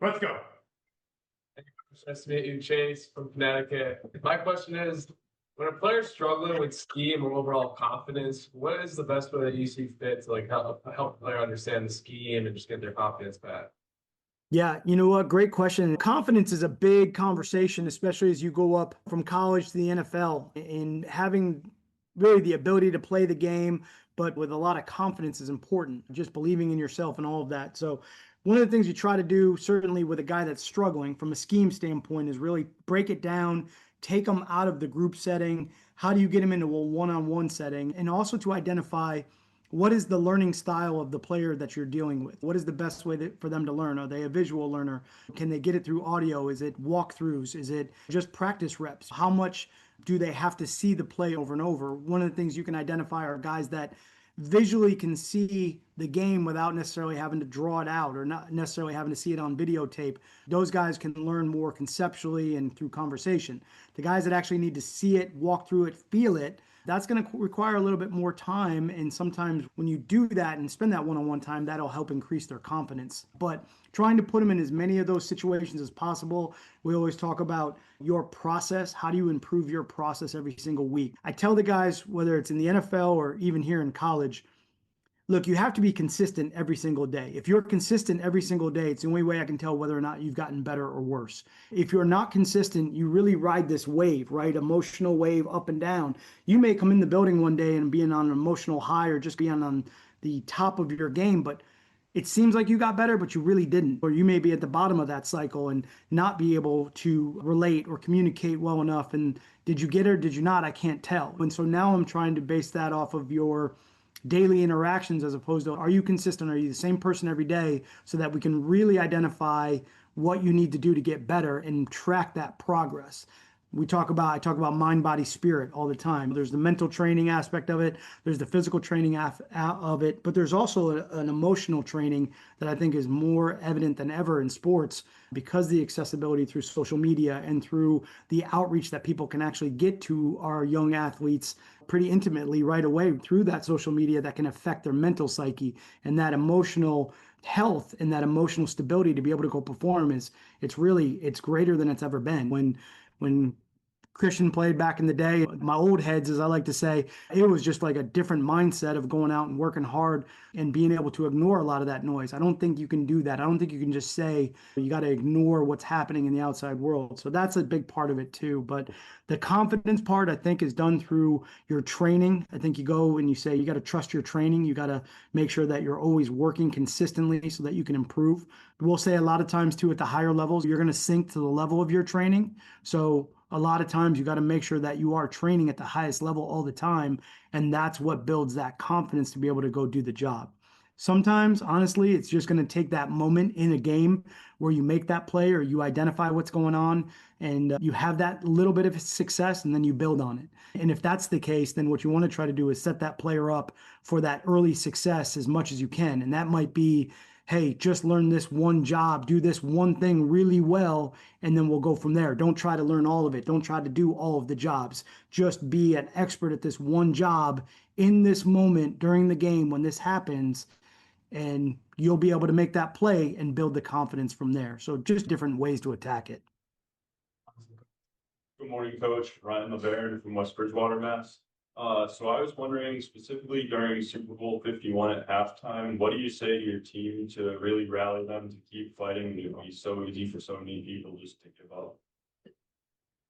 Let's go. Nice to meet you, Chase from Connecticut. My question is, when a player's struggling with scheme or overall confidence, what is the best way that you see fit to help a player understand the scheme and just get their confidence back? Yeah, you know what? Great question. Confidence is a big conversation, especially as you go up from college to the NFL, and having really the ability to play the game, but with a lot of confidence is important. Just believing in yourself and all of that. So one of the things you try to do, certainly with a guy that's struggling from a scheme standpoint, is really break it down, take them out of the group setting. How do you get them into a one-on-one setting? And also to identify what is the learning style of the player that you're dealing with? What is the best way for them to learn? Are they a visual learner? Can they get it through audio? Is it walkthroughs? Is it just practice reps? How much do they have to see the play over and over? One of the things you can identify are guys that visually can see the game without necessarily having to draw it out or not necessarily having to see it on videotape. Those guys can learn more conceptually and through conversation. The guys that actually need to see it, walk through it, feel it, that's going to require a little bit more time. And sometimes when you do that and spend that one-on-one time, that'll help increase their confidence. But trying to put them in as many of those situations as possible. We always talk about your process. How do you improve your process every single week? I tell the guys, whether it's in the NFL or even here in college, look, you have to be consistent every single day. If you're consistent every single day, it's the only way I can tell whether or not you've gotten better or worse. If you're not consistent, you really ride this wave, right? Emotional wave up and down. You may come in the building one day and be on an emotional high or just be on the top of your game, but it seems like you got better, but you really didn't. Or you may be at the bottom of that cycle and not be able to relate or communicate well enough. And did you get it or did you not? I can't tell. And so now I'm trying to base that off of your daily interactions as opposed to, are you consistent? Are you the same person every day, so that we can really identify what you need to do to get better and track that progress. I talk about mind, body, spirit all the time. There's the mental training aspect of it. There's the physical training of it, but there's also an emotional training that I think is more evident than ever in sports because the accessibility through social media and through the outreach that people can actually get to our young athletes pretty intimately right away through that social media that can affect their mental psyche and that emotional health and that emotional stability to be able to go perform it's greater than it's ever been. When Christian played back in the day, my old heads, as I like to say, it was just like a different mindset of going out and working hard and being able to ignore a lot of that noise. I don't think you can do that. I don't think you can just say you got to ignore what's happening in the outside world. So that's a big part of it too. But the confidence part, I think, is done through your training. I think you go and you say you got to trust your training. You got to make sure that you're always working consistently so that you can improve. We'll say a lot of times too, at the higher levels, you're going to sink to the level of your training. So a lot of times you got to make sure that you are training at the highest level all the time. And that's what builds that confidence to be able to go do the job. Sometimes, honestly, it's just going to take that moment in a game where you make that play or you identify what's going on and you have that little bit of success and then you build on it. And if that's the case, then what you want to try to do is set that player up for that early success as much as you can. And that might be, hey, just learn this one job, do this one thing really well, and then we'll go from there. Don't try to learn all of it. Don't try to do all of the jobs. Just be an expert at this one job in this moment during the game when this happens, and you'll be able to make that play and build the confidence from there. So just different ways to attack it. Good morning, Coach. Ryan LeBaron from West Bridgewater, Mass. So I was wondering, specifically during Super Bowl 51 at halftime, what do you say to your team to really rally them to keep fighting? It would be so easy for so many people just to give up.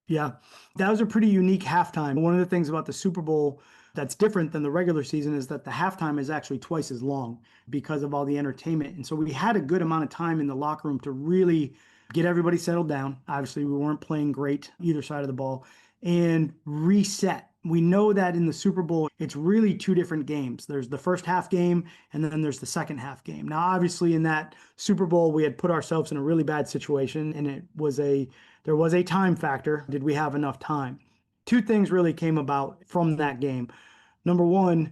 Yeah, that was a pretty unique halftime. One of the things about the Super Bowl that's different than the regular season is that the halftime is actually twice as long because of all the entertainment. And so we had a good amount of time in the locker room to really get everybody settled down. Obviously, we weren't playing great either side of the ball, and reset. We know that in the Super Bowl, it's really two different games. There's the first half game, and then there's the second half game. Now, obviously, in that Super Bowl, we had put ourselves in a really bad situation, and there was a time factor. Did we have enough time? Two things really came about from that game. Number one,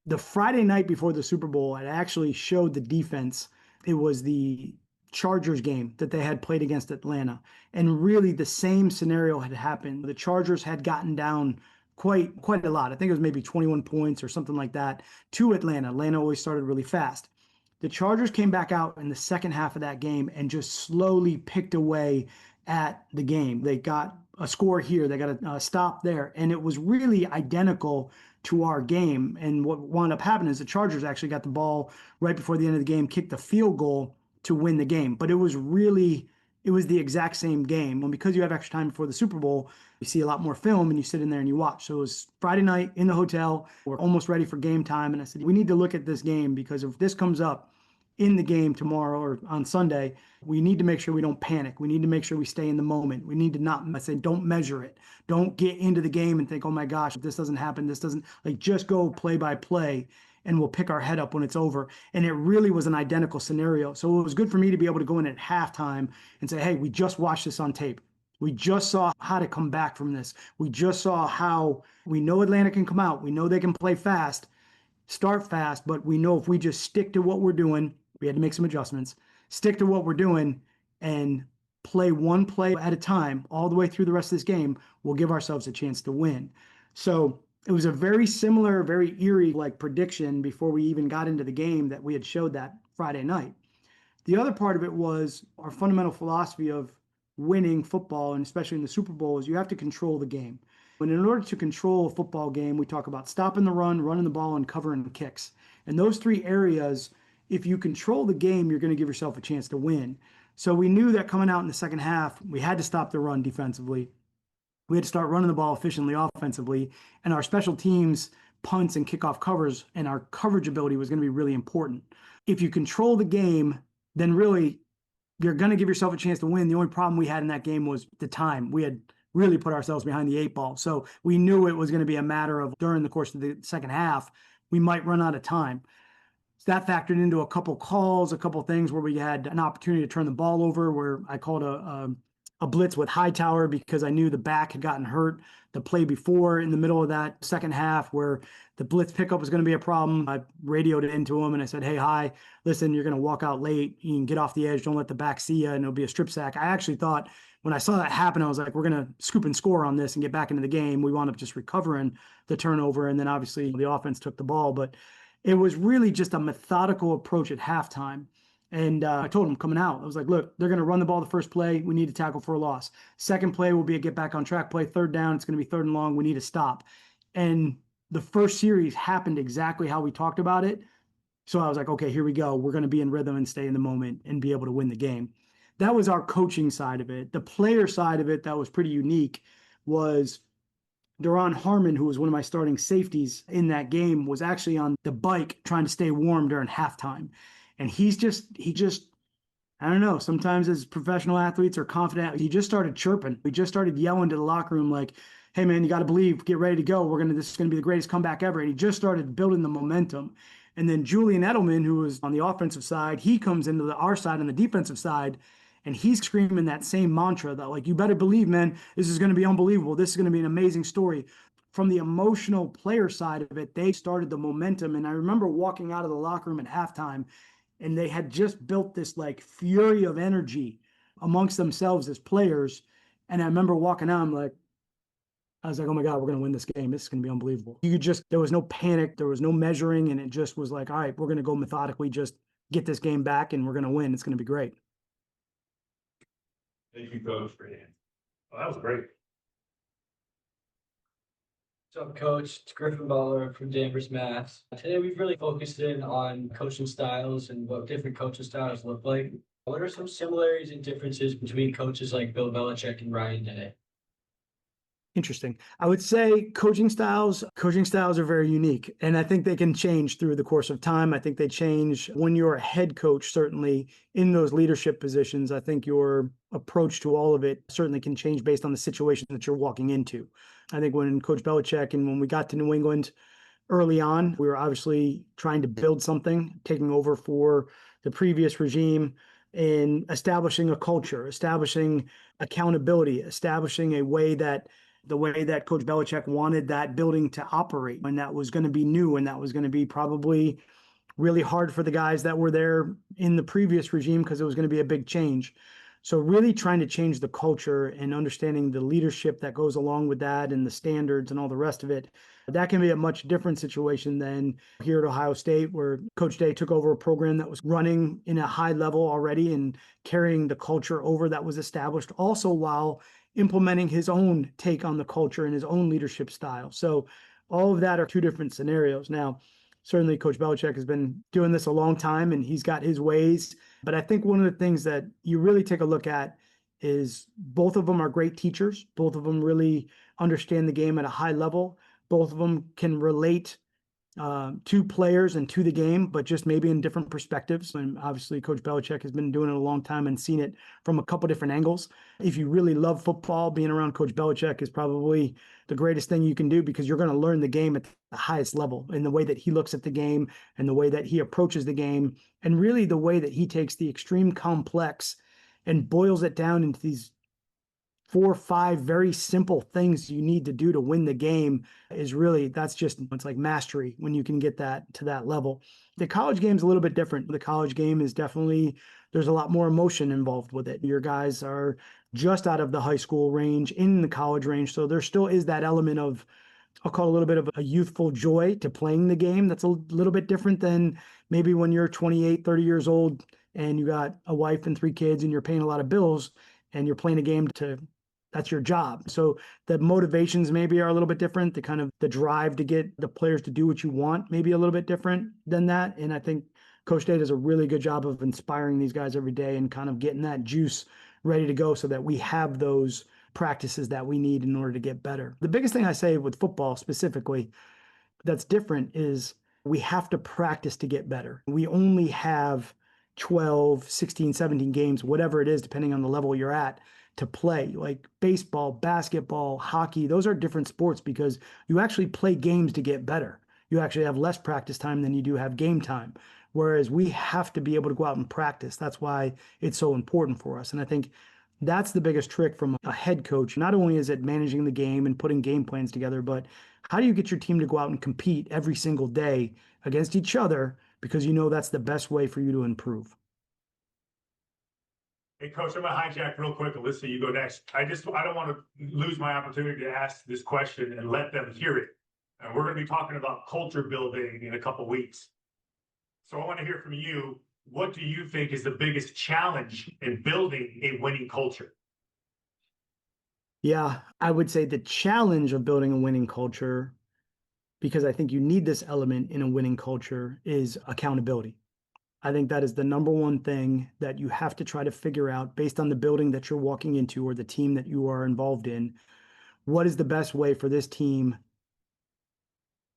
the Friday night before the Super Bowl, it actually showed the defense. It was the Chargers game that they had played against Atlanta. And really the same scenario had happened. The Chargers had gotten down quite a lot. I think it was maybe 21 points or something like that to Atlanta. Atlanta always started really fast. The Chargers came back out in the second half of that game and just slowly picked away at the game. They got a score here, they got a stop there, and it was really identical to our game. And what wound up happening is the Chargers actually got the ball right before the end of the game, kicked the field goal to win the game. But it was the exact same game. And because you have extra time before the Super Bowl, you see a lot more film and you sit in there and you watch. So it was Friday night in the hotel. We're almost ready for game time. And I said, we need to look at this game, because if this comes up in the game tomorrow or on Sunday, we need to make sure we don't panic. We need to make sure we stay in the moment. We need to not, I say, don't measure it. Don't get into the game and think, oh my gosh, if this doesn't happen, this doesn't, like, just go play by play and we'll pick our head up when it's over. And it really was an identical scenario. So it was good for me to be able to go in at halftime and say, hey, we just watched this on tape. We just saw how to come back from this. We just saw how we know Atlanta can come out. We know they can play fast, start fast, but we know if we just stick to what we're doing, we had to make some adjustments, stick to what we're doing and play one play at a time all the way through the rest of this game, we'll give ourselves a chance to win. So it was a very similar, very eerie like prediction before we even got into the game that we had showed that Friday night. The other part of it was our fundamental philosophy of winning football, and especially in the Super Bowl, is you have to control the game. And in order to control a football game, we talk about stopping the run, running the ball, and covering kicks. And those three areas, if you control the game, you're going to give yourself a chance to win. So we knew that coming out in the second half, we had to stop the run defensively. We had to start running the ball efficiently offensively, and our special teams punts and kickoff covers and our coverage ability was going to be really important. If you control the game, then really you're going to give yourself a chance to win. The only problem we had in that game was the time. We had really put ourselves behind the eight ball. So we knew it was going to be a matter of during the course of the second half, we might run out of time. So that factored into a couple calls, a couple things where we had an opportunity to turn the ball over, where I called a blitz with Hightower because I knew the back had gotten hurt the play before in the middle of that second half, where the blitz pickup was going to be a problem. I radioed it into him and I said, hey, hi, listen, you're going to walk out late. You can get off the edge. Don't let the back see you, and it'll be a strip sack. I actually thought when I saw that happen, I was like, we're going to scoop and score on this and get back into the game. We wound up just recovering the turnover, and then obviously the offense took the ball. But it was really just a methodical approach at halftime. And I told him coming out, I was like, look, they're going to run the ball the first play. We need to tackle for a loss. Second play will be a get back on track play. Third down, it's going to be third and long. We need to stop. And the first series happened exactly how we talked about it. So I was like, okay, here we go. We're going to be in rhythm and stay in the moment and be able to win the game. That was our coaching side of it. The player side of it that was pretty unique was Duron Harmon, who was one of my starting safeties in that game, was actually on the bike trying to stay warm during halftime. And he just, I don't know, sometimes as professional athletes are confident, he just started chirping. We just started yelling to the locker room like, hey man, you got to believe, get ready to go. This is going to be the greatest comeback ever. And he just started building the momentum. And then Julian Edelman, who was on the offensive side, he comes into our side on the defensive side, and he's screaming that same mantra that, like, you better believe, man, this is going to be unbelievable. This is going to be an amazing story. From the emotional player side of it, they started the momentum. And I remember walking out of the locker room at halftime, and they had just built this like fury of energy amongst themselves as players. And I remember walking out, I was like, oh my God, we're going to win this game. This is going to be unbelievable. There was no panic. There was no measuring. And it just was like, all right, we're going to go methodically, just get this game back and we're going to win. It's going to be great. Thank you, Coach, for hand. Well, that was great. What's up, Coach? It's Griffin Butler from Danvers, Mass. Today we've really focused in on coaching styles and what different coaching styles look like. What are some similarities and differences between coaches like Bill Belichick and Ryan Day? Interesting. I would say coaching styles are very unique, and I think they can change through the course of time. I think they change when you're a head coach, certainly in those leadership positions. I think your approach to all of it certainly can change based on the situation that you're walking into. I think when Coach Belichick and when we got to New England early on, we were obviously trying to build something, taking over for the previous regime, and establishing a culture, establishing accountability, establishing the way that Coach Belichick wanted that building to operate. And that was going to be new, and that was going to be probably really hard for the guys that were there in the previous regime because it was going to be a big change. So really trying to change the culture and understanding the leadership that goes along with that and the standards and all the rest of it, that can be a much different situation than here at Ohio State, where Coach Day took over a program that was running in a high level already and carrying the culture over that was established, also while implementing his own take on the culture and his own leadership style. So all of that are two different scenarios. Now, certainly Coach Belichick has been doing this a long time and he's got his ways. But I think one of the things that you really take a look at is both of them are great teachers. Both of them really understand the game at a high level. Both of them can relate to players and to the game, but just maybe in different perspectives. And obviously, Coach Belichick has been doing it a long time and seen it from a couple different angles. If you really love football, being around Coach Belichick is probably the greatest thing you can do, because you're going to learn the game at the highest level in the way that he looks at the game and the way that he approaches the game, and really the way that he takes the extreme complex and boils it down into these 4 or 5 very simple things you need to do to win the game. Is really, that's just, it's like mastery when you can get that to that level. The college game is a little bit different. The college game is definitely, there's a lot more emotion involved with it. Your guys are just out of the high school range, in the college range. So there still is that element of, I'll call it a little bit of a youthful joy to playing the game. That's a little bit different than maybe when you're 28, 30 years old and you got a wife and 3 kids and you're paying a lot of bills and you're playing a game to, that's your job. So the motivations maybe are a little bit different. The kind of the drive to get the players to do what you want, maybe a little bit different than that. And I think Coach Day does a really good job of inspiring these guys every day and kind of getting that juice ready to go so that we have those practices that we need in order to get better. The biggest thing I say with football specifically that's different is we have to practice to get better. We only have 12, 16, 17 games, whatever it is, depending on the level you're at, to play. Like baseball, basketball, hockey, those are different sports because you actually play games to get better. You actually have less practice time than you do have game time. Whereas we have to be able to go out and practice. That's why it's so important for us. And I think that's the biggest trick from a head coach. Not only is it managing the game and putting game plans together, but how do you get your team to go out and compete every single day against each other, because you know that's the best way for you to improve. Hey, Coach, I'm gonna hijack real quick. Alyssa, you go next. I don't want to lose my opportunity to ask this question and let them hear it. And we're gonna be talking about culture building in a couple weeks. So I want to hear from you. What do you think is the biggest challenge in building a winning culture? Yeah, I would say the challenge of building a winning culture, because I think you need this element in a winning culture, is accountability. I think that is the number one thing that you have to try to figure out based on the building that you're walking into or the team that you are involved in. What is the best way for this team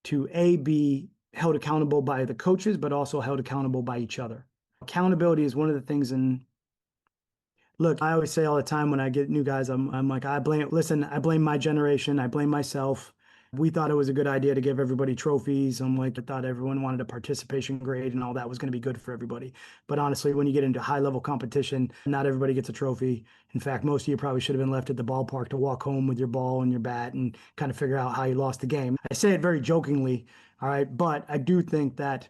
to be held accountable by the coaches, but also held accountable by each other? Accountability is one of the things. And look, I always say all the time when I get new guys, I'm like, I blame my generation. I blame myself. We thought it was a good idea to give everybody trophies. I'm like, I thought everyone wanted a participation grade and all that was going to be good for everybody. But honestly, when you get into high level competition, not everybody gets a trophy. In fact, most of you probably should have been left at the ballpark to walk home with your ball and your bat and kind of figure out how you lost the game. I say it very jokingly, all right, but I do think that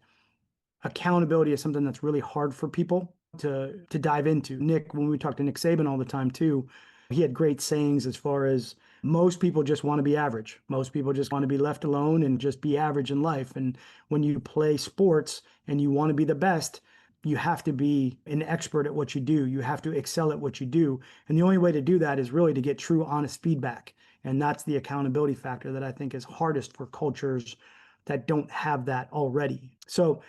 accountability is something that's really hard for people to dive into. Nick, when we talk to Nick Saban all the time too, he had great sayings as far as most people just want to be average. Most people just want to be left alone and just be average in life. And when you play sports and you want to be the best, you have to be an expert at what you do. You have to excel at what you do. And the only way to do that is really to get true, honest feedback. And that's the accountability factor that I think is hardest for cultures that don't have that already. So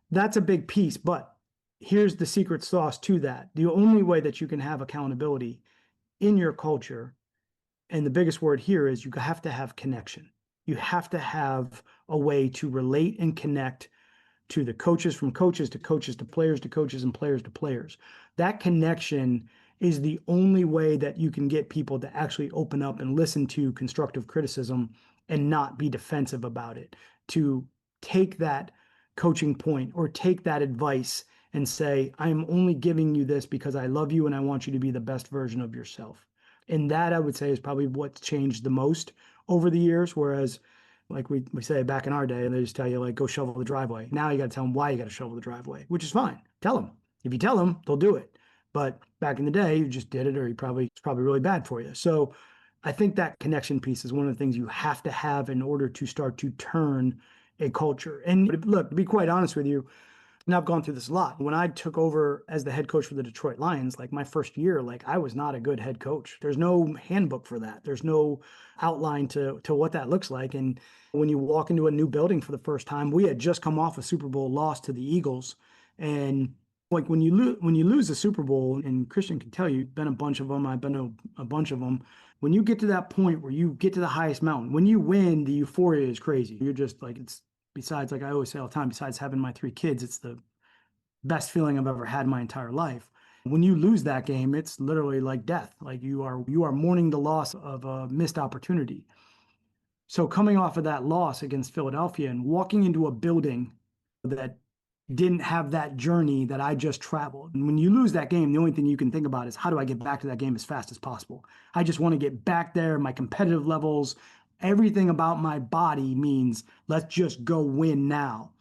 that's a big piece. But here's the secret sauce to that. The only way that you can have accountability in your culture, and the biggest word here is you have to have connection. You have to have a way to relate and connect to the coaches, from coaches to players to coaches and players to players. That connection is the only way that you can get people to actually open up and listen to constructive criticism and not be defensive about it, to take that coaching point or take that advice and say, I'm only giving you this because I love you and I want you to be the best version of yourself. And that, I would say, is probably what's changed the most over the years. Whereas, like we say back in our day, they just tell you, like, go shovel the driveway. Now you got to tell them why you got to shovel the driveway, which is fine. Tell them. If you tell them, they'll do it. But back in the day, you just did it, or it's probably really bad for you. So I think that connection piece is one of the things you have to have in order to start to turn a culture. And look, to be quite honest with you, and I've gone through this a lot. When I took over as the head coach for the Detroit Lions, like my first year, like I was not a good head coach. There's no handbook for that. There's no outline to what that looks like. And when you walk into a new building for the first time, we had just come off a Super Bowl loss to the Eagles. And like when you lose a Super Bowl, and Christian can tell you, been a bunch of them, I've been to a bunch of them. When you get to that point where you get to the highest mountain, when you win, the euphoria is crazy. You're just like, it's besides, like I always say all the time, besides having my 3 kids, it's the best feeling I've ever had in my entire life. When you lose that game, it's literally like death. Like you are mourning the loss of a missed opportunity. So coming off of that loss against Philadelphia and walking into a building that didn't have that journey that I just traveled. And when you lose that game, the only thing you can think about is how do I get back to that game as fast as possible? I just want to get back there, my competitive levels, everything about my body means let's just go win now.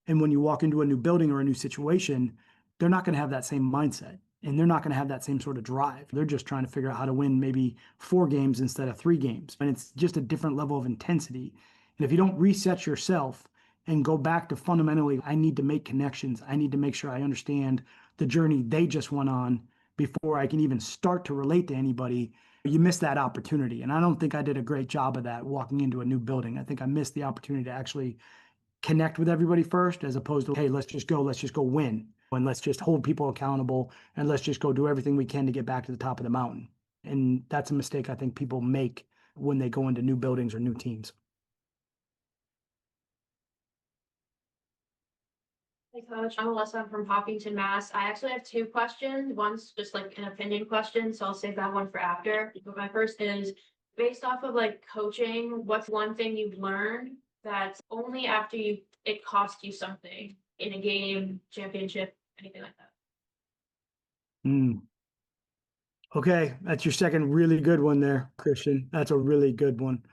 And when you walk into a new building or a new situation, they're not going to have that same mindset, and they're not going to have that same sort of drive. They're just trying to figure out how to win maybe 4 games instead of 3 games. And it's just a different level of intensity. And if you don't reset yourself and go back to fundamentally, I need to make connections. I need to make sure I understand the journey they just went on before I can even start to relate to anybody. You miss that opportunity. And I don't think I did a great job of that walking into a new building. I think I missed the opportunity to actually connect with everybody first, as opposed to, hey, let's just go win. And let's just hold people accountable, and let's just go do everything we can to get back to the top of the mountain. And that's a mistake I think people make when they go into new buildings or new teams. Hey Coach, I'm Alyssa. I'm from Hopkinton, Mass. I actually have 2 questions. One's just like an opinion question, so I'll save that one for after. But my first is, based off of like coaching, what's one thing you've learned that's only after it cost you something in a game, championship, anything like that? Okay, that's your second really good one there, Christian. That's a really good one.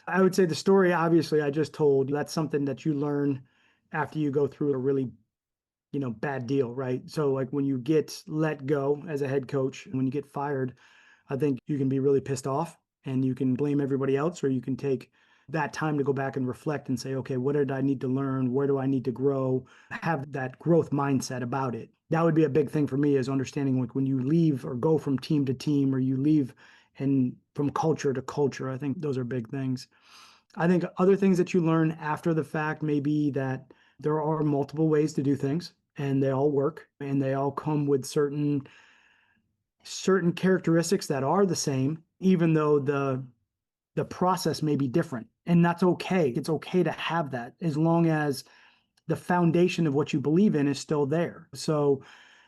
I would say the story, obviously, I just told, that's something that you learn after you go through a really, bad deal, right? So like when you get let go as a head coach, when you get fired, I think you can be really pissed off and you can blame everybody else, or you can take that time to go back and reflect and say, okay, what did I need to learn? Where do I need to grow? Have that growth mindset about it. That would be a big thing for me, is understanding like when you leave or go from team to team, or you leave and from culture to culture. I think those are big things. I think other things that you learn after the fact may be that there are multiple ways to do things, and they all work, and they all come with certain characteristics that are the same, even though the process may be different. And that's okay. It's okay to have that, as long as the foundation of what you believe in is still there. So,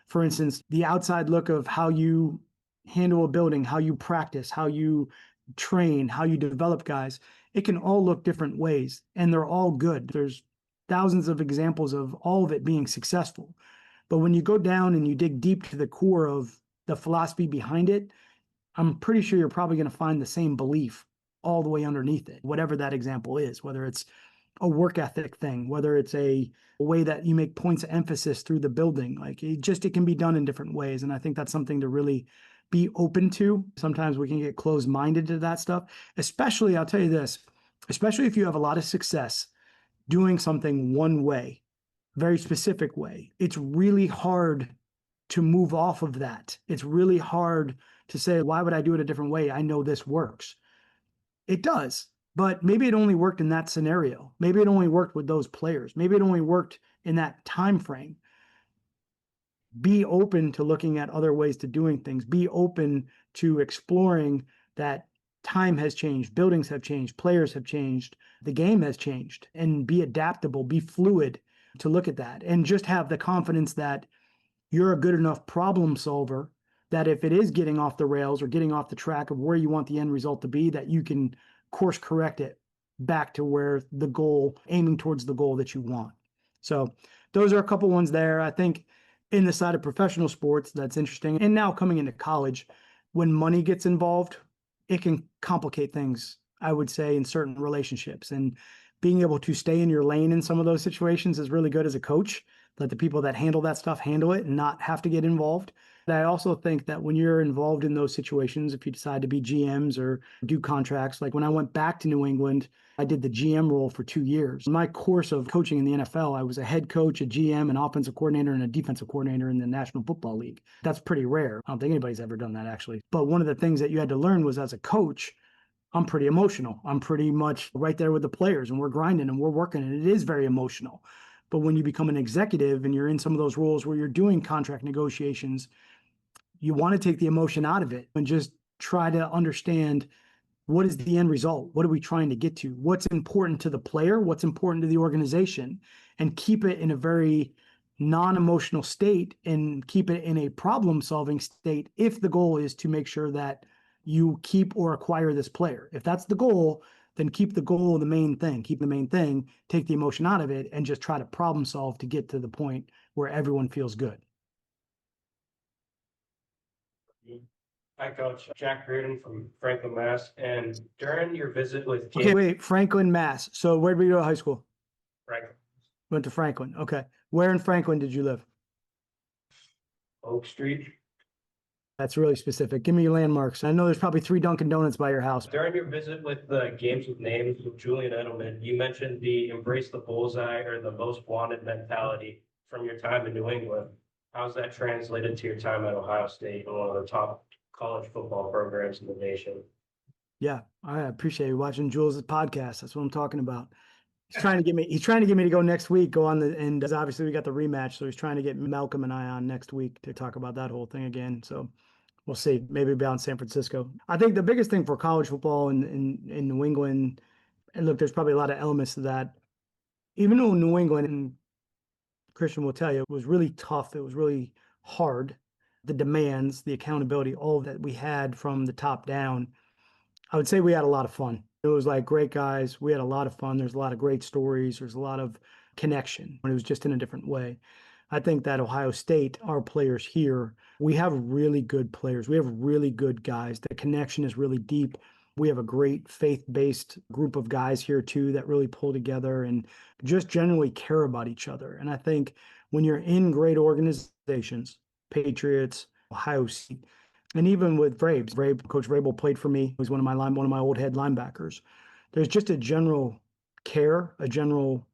for instance, the outside look of how you handle a building, how you practice, how you train, how you develop guys, it can all look different ways, and they're all good. There's thousands of examples of all of it being successful. But when you go down and you dig deep to the core of the philosophy behind it, I'm pretty sure you're probably going to find the same belief all the way underneath it, whatever that example is, whether it's a work ethic thing, whether it's a way that you make points of emphasis through the building. Like it can be done in different ways. And I think that's something to really be open to. Sometimes we can get closed-minded to that stuff, especially, I'll tell you this, especially if you have a lot of success doing something one way, very specific way. It's really hard to move off of that. It's really hard to say, why would I do it a different way? I know this works. It does, but maybe it only worked in that scenario. Maybe it only worked with those players. Maybe it only worked in that time frame. Be open to looking at other ways to doing things. Be open to exploring that time has changed, buildings have changed, players have changed, the game has changed, and be adaptable, be fluid to look at that, and just have the confidence that you're a good enough problem solver that if it is getting off the rails or getting off the track of where you want the end result to be, that you can course correct it back to where the goal, aiming towards the goal that you want. So those are a couple ones there. I think in the side of professional sports, that's interesting. And now coming into college, when money gets involved, it can complicate things, I would say, in certain relationships. And being able to stay in your lane in some of those situations is really good as a coach. Let the people that handle that stuff handle it and not have to get involved. And I also think that when you're involved in those situations, if you decide to be GMs or do contracts, like when I went back to New England, I did the GM role for 2 years. In my course of coaching in the NFL, I was a head coach, a GM, an offensive coordinator, and a defensive coordinator in the National Football League. That's pretty rare. I don't think anybody's ever done that, actually. But one of the things that you had to learn was, as a coach, I'm pretty emotional. I'm pretty much right there with the players, and we're grinding and we're working, and it is very emotional. But when you become an executive and you're in some of those roles where you're doing contract negotiations, you want to take the emotion out of it and just try to understand, what is the end result? What are we trying to get to? What's important to the player? What's important to the organization? And keep it in a very non-emotional state and keep it in a problem-solving state if the goal is to make sure that you keep or acquire this player. If that's the goal, then keep the goal the main thing. Keep the main thing, take the emotion out of it, and just try to problem solve to get to the point where everyone feels good. Hi, Coach. Jack Reardon from Franklin, Mass. And during your visit with Okay, wait, Franklin, Mass. So where did we go to high school? Franklin, Went to Franklin. Okay. Where in Franklin did you live? Oak Street, That's really specific. Give me your landmarks. I know there's probably 3 Dunkin' Donuts by your house. during your visit with the Games with Names with Julian Edelman, you mentioned the embrace the bullseye or the most wanted mentality from your time in New England. How's that translated to your time at Ohio State, one of the top college football programs in the nation? Yeah, I appreciate you watching Jules' podcast. That's what I'm talking about. He's trying to get me to go next week, go on and obviously we got the rematch. So he's trying to get Malcolm and I on next week to talk about that whole thing again. So we'll see, maybe be out in San Francisco. I think the biggest thing for college football in New England, and look, there's probably a lot of elements to that. Even though New England, and Christian will tell you, it was really tough. It was really hard. The demands, the accountability, all that we had from the top down. I would say we had a lot of fun. It was like great guys. We had a lot of fun. There's a lot of great stories. There's a lot of connection, but it was just in a different way. I think that Ohio State, our players here, we have really good players. We have really good guys. The connection is really deep. We have a great faith-based group of guys here too that really pull together and just generally care about each other. And I think when you're in great organizations, Patriots, Ohio State, and even with Vrabes, Coach Vrabel played for me. He was one of my old head linebackers. There's just a general care, a general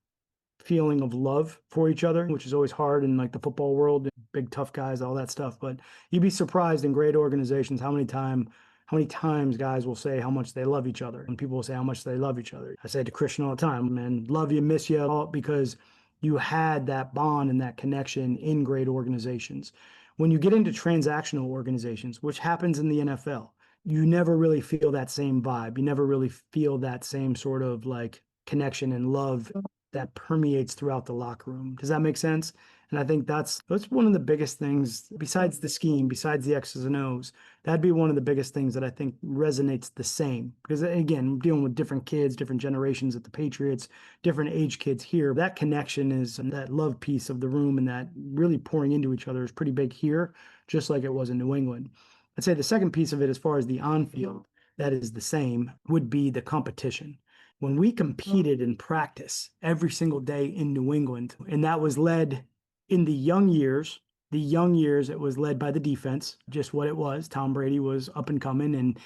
feeling of love for each other, which is always hard in like the football world, big tough guys, all that stuff. But you'd be surprised in great organizations how many times guys will say how much they love each other, and people will say how much they love each other. I say to Christian all the time, man, love you, miss you, all because you had that bond and that connection in great organizations. When you get into transactional organizations, which happens in the NFL, you never really feel that same vibe. You never really feel that same sort of like connection and love that permeates throughout the locker room. Does that make sense? And I think that's one of the biggest things, besides the scheme, besides the X's and O's, that'd be one of the biggest things that I think resonates the same. Because again, we're dealing with different kids, different generations at the Patriots, different age kids here. That connection is that love piece of the room, and that really pouring into each other is pretty big here, just like it was in New England. I'd say the second piece of it, as far as the on-field, that is the same, would be the competition. When we competed in practice every single day in New England, and that was led in the young years, it was led by the defense, just what it was. Tom Brady was up and coming, and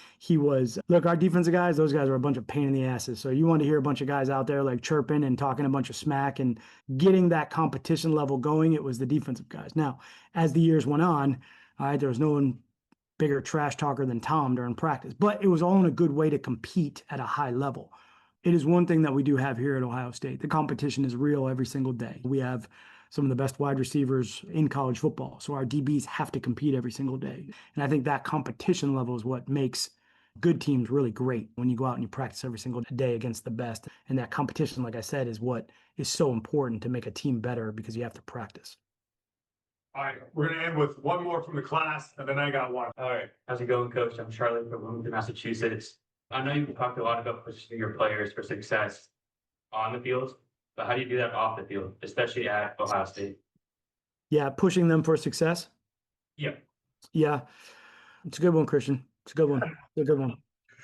look, our defensive guys, those guys were a bunch of pain in the asses. So you want to hear a bunch of guys out there like chirping and talking a bunch of smack and getting that competition level going, it was the defensive guys. Now, as the years went on, all right, there was no one bigger trash talker than Tom during practice, but it was all in a good way to compete at a high level. It is one thing that we do have here at Ohio State. The competition is real every single day. We have some of the best wide receivers in college football. So our DBs have to compete every single day. And I think that competition level is what makes good teams really great when you go out and you practice every single day against the best. And that competition, like I said, is what is so important to make a team better, because you have to practice. All right, we're gonna end with one more from the class, and then I got one. All right, how's it going, Coach? I'm Charlie from Wilmington, Massachusetts. I know you've talked a lot about pushing your players for success on the field, but how do you do that off the field, especially at Ohio State? Yeah, pushing them for success. Yeah. Yeah, it's a good one, Christian. It's a good one. It's a good one.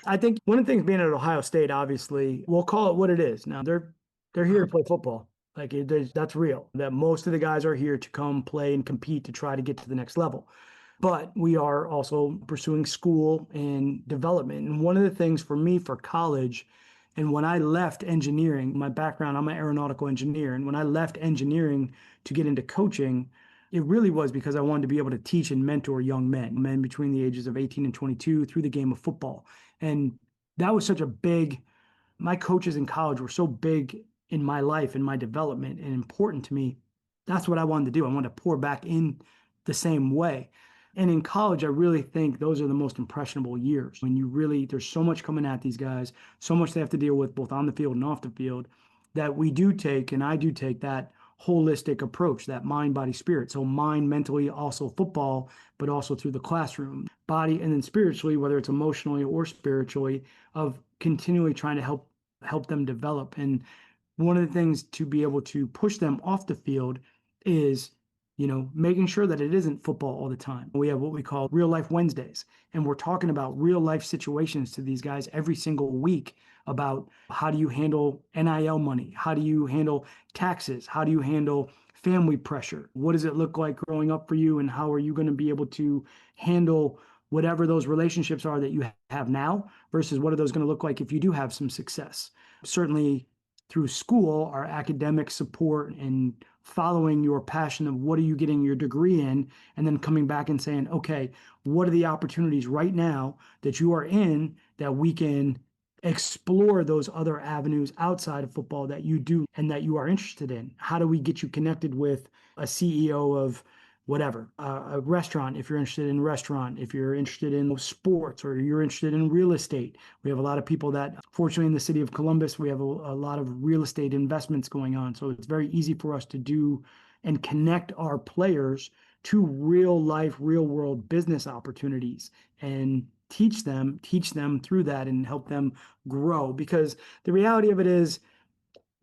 I think one of the things being at Ohio State, obviously, we'll call it what it is. Now they're here to play football. Like that's real. That most of the guys are here to come play and compete to try to get to the next level. but we are also pursuing school and development. And one of the things for me for college, and when I left engineering, my background, I'm an aeronautical engineer. And when I left engineering to get into coaching, it really was because I wanted to be able to teach and mentor young men between the ages of 18 and 22 through the game of football. And that was such a big, my coaches in college were so big in my life and my development and important to me. That's what I wanted to do. I wanted to pour back in the same way. And in college, I really think those are the most impressionable years when you really, there's so much coming at these guys, so much they have to deal with both on the field and off the field, that we do take, and I do take that holistic approach, that mind, body, spirit. So mind, mentally, also football, but also through the classroom, body, and then spiritually, whether it's emotionally or spiritually, of continually trying to help them develop. And one of the things to be able to push them off the field is, making sure that it isn't football all the time. We have what we call real life Wednesdays, and we're talking about real life situations to these guys every single week about how do you handle NIL money? How do you handle taxes? How do you handle family pressure? What does it look like growing up for you? And how are you going to be able to handle whatever those relationships are that you have now versus what are those going to look like if you do have some success? Certainly through school, our academic support and following your passion of what are you getting your degree in, and then coming back and saying, okay, what are the opportunities right now that you are in that we can explore those other avenues outside of football that you do and that you are interested in? How do we get you connected with a CEO of whatever, a restaurant, if you're interested in restaurant, if you're interested in sports or you're interested in real estate? We have a lot of people that, fortunately in the city of Columbus, we have a lot of real estate investments going on. So it's very easy for us to do and connect our players to real life, real world business opportunities and teach them through that and help them grow. Because the reality of it is,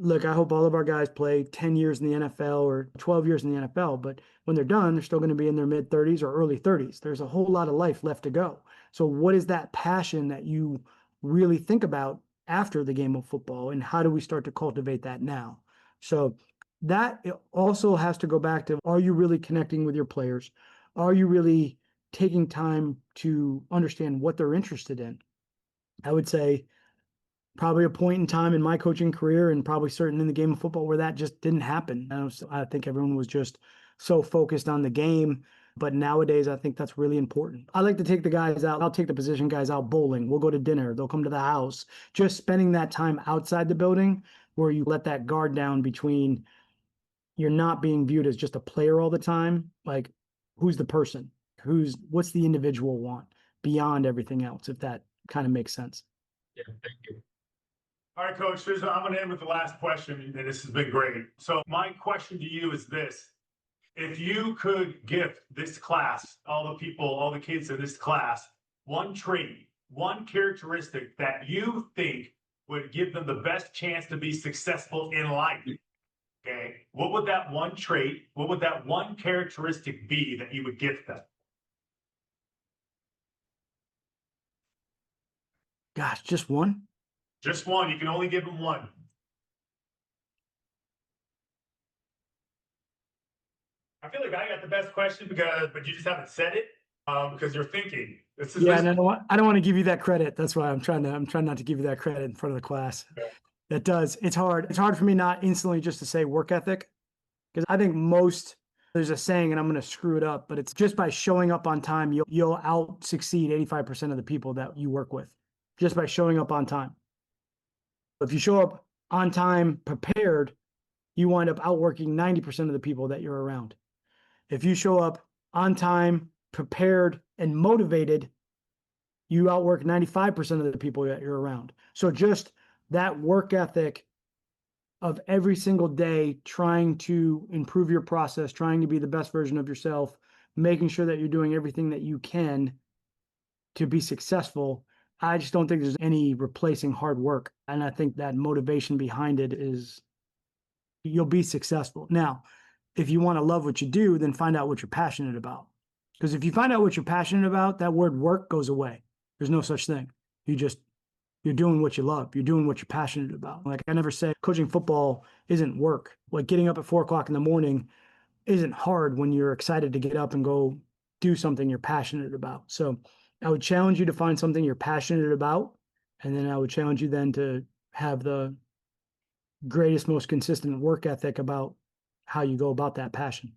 look, I hope all of our guys play 10 years in the NFL or 12 years in the NFL, but when they're done, they're still going to be in their mid 30s or early 30s. There's a whole lot of life left to go. So what is that passion that you really think about after the game of football, and how do we start to cultivate that now? So that also has to go back to, are you really connecting with your players? Are you really taking time to understand what they're interested in? I would say probably a point in time in my coaching career and probably certain in the game of football where that just didn't happen. I think everyone was just so focused on the game. But nowadays, I think that's really important. I like to take the guys out. I'll take the position guys out bowling. We'll go to dinner. They'll come to the house. Just spending that time outside the building where you let that guard down between you're not being viewed as just a player all the time. Like, who's the person? What's the individual want beyond everything else, if that kind of makes sense. Yeah, thank you. All right, Coach, I'm going to end with the last question, and this has been great. So my question to you is this. If you could gift this class, all the kids in this class, one trait, one characteristic that you think would give them the best chance to be successful in life, okay, what would that one trait, what would that one characteristic be that you would gift them? Gosh, just one? Just one. You can only give them one. I feel like I got the best question but you just haven't said it because you're thinking. And I don't want to give you that credit. That's why I'm trying not to give you that credit in front of the class. Yeah. It's hard. It's hard for me not instantly just to say work ethic, because I think there's a saying, and I'm going to screw it up, but it's just by showing up on time, you'll out succeed 85% of the people that you work with, just by showing up on time. If you show up on time prepared, you wind up outworking 90% of the people that you're around. If you show up on time, prepared, and motivated, you outwork 95% of the people that you're around. So just that work ethic of every single day trying to improve your process, trying to be the best version of yourself, making sure that you're doing everything that you can to be successful. I just don't think there's any replacing hard work. And I think that motivation behind it is you'll be successful. Now, if you want to love what you do, then find out what you're passionate about. Because if you find out what you're passionate about, that word work goes away. There's no such thing. You're doing what you love. You're doing what you're passionate about. Like, I never say coaching football isn't work. Like, getting up at 4 o'clock in the morning isn't hard when you're excited to get up and go do something you're passionate about. So I would challenge you to find something you're passionate about. And then I would challenge you then to have the greatest, most consistent work ethic about how you go about that passion.